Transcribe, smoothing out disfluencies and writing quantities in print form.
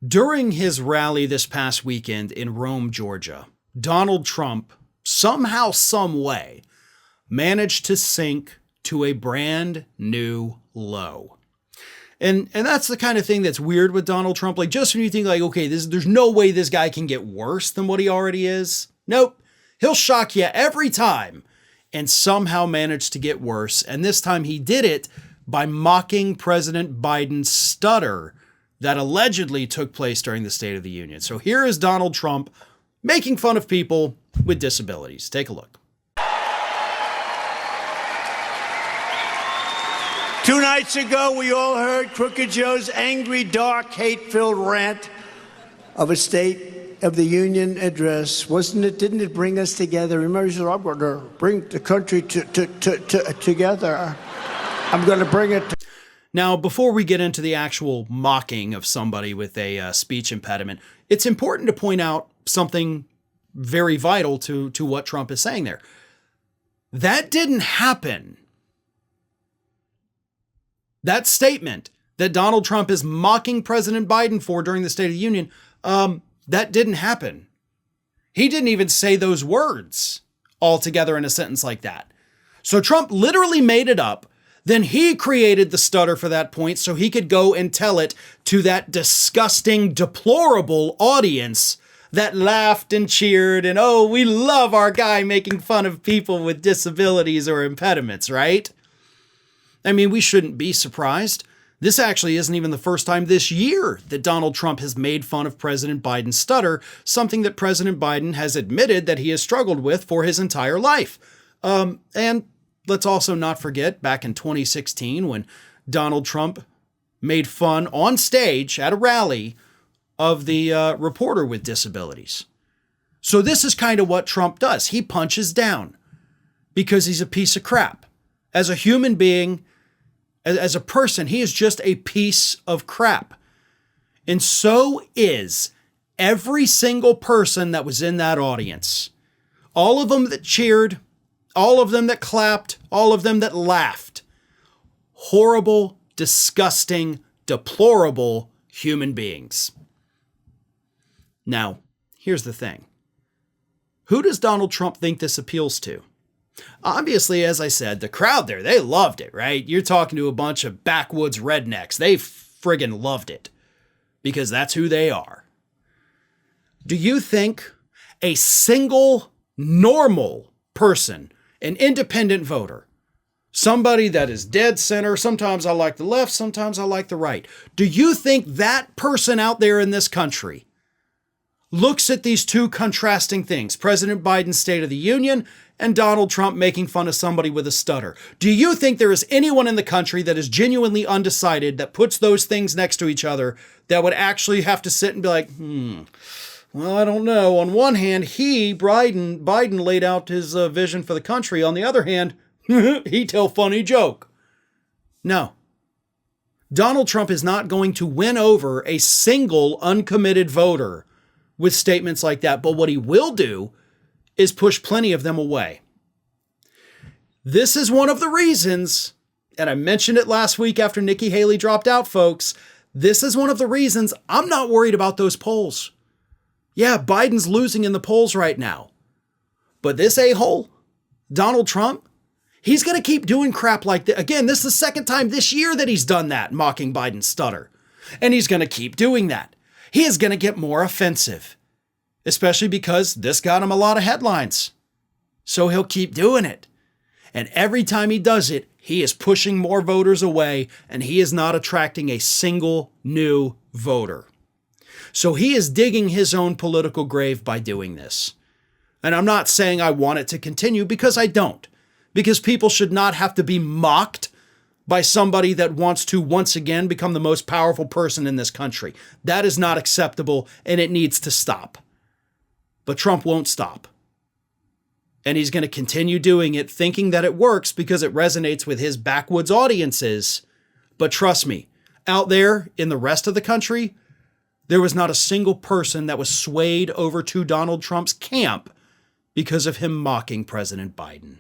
During his rally this past weekend in Rome, Georgia, Donald Trump, somehow, some way, managed to sink to a brand new low. And that's the kind of thing that's weird with Donald Trump. Like, just when you think like, okay, there's no way this guy can get worse than what he already is. Nope. He'll shock you every time and somehow manage to get worse. And this time he did it by mocking President Biden's stutter that allegedly took place during the State of the Union. So here is Donald Trump making fun of people with disabilities. Take a look. 2 nights ago, we all heard Crooked Joe's angry, dark, hate-filled rant of a State of the Union address. Didn't it bring us together? Remember, he said, I'm going to bring the country together. I'm going to bring it. Now, before we get into the actual mocking of somebody with a speech impediment, it's important to point out something very vital to what Trump is saying there. That didn't happen. That statement that Donald Trump is mocking President Biden for during the State of the Union, that didn't happen. He didn't even say those words all together in a sentence like that. So Trump literally made it up. Then he created the stutter for that point so he could go and tell it to that disgusting, deplorable audience that laughed and cheered and, oh, we love our guy making fun of people with disabilities or impediments, right? I mean, we shouldn't be surprised. This actually isn't even the first time this year that Donald Trump has made fun of President Biden's stutter, something that President Biden has admitted that he has struggled with for his entire life. And let's also not forget back in 2016 when Donald Trump made fun on stage at a rally of the reporter with disabilities. So this is kind of what Trump does. He punches down because he's a piece of crap. As a human being, as a person, he is just a piece of crap. And so is every single person that was in that audience. All of them that cheered, all of them that clapped, all of them that laughed. Horrible, disgusting, deplorable human beings. Now, here's the thing. Who does Donald Trump think this appeals to? Obviously, as I said, the crowd there, they loved it, right? You're talking to a bunch of backwoods rednecks. They friggin' loved it because that's who they are. Do you think a single normal person, an independent voter, somebody that is dead center, sometimes I like the left, sometimes I like the right, do you think that person out there in this country looks at these two contrasting things, President Biden's State of the Union and Donald Trump making fun of somebody with a stutter? Do you think there is anyone in the country that is genuinely undecided that puts those things next to each other that would actually have to sit and be like, well, I don't know. On one hand, Biden laid out his vision for the country. On the other hand, he tell funny joke. No. Donald Trump is not going to win over a single uncommitted voter with statements like that. But what he will do is push plenty of them away. This is one of the reasons, and I mentioned it last week after Nikki Haley dropped out, folks. This is one of the reasons I'm not worried about those polls. Yeah, Biden's losing in the polls right now. But this a-hole, Donald Trump, he's going to keep doing crap like that. Again, this is the second time this year that he's done that, mocking Biden's stutter. And he's going to keep doing that. He is going to get more offensive, especially because this got him a lot of headlines. So he'll keep doing it. And every time he does it, he is pushing more voters away, and he is not attracting a single new voter. So he is digging his own political grave by doing this. And I'm not saying I want it to continue, because I don't. Because people should not have to be mocked by somebody that wants to once again become the most powerful person in this country. That is not acceptable, and it needs to stop. But Trump won't stop. And he's going to continue doing it, thinking that it works because it resonates with his backwoods audiences. But trust me, out there in the rest of the country, there was not a single person that was swayed over to Donald Trump's camp because of him mocking President Biden.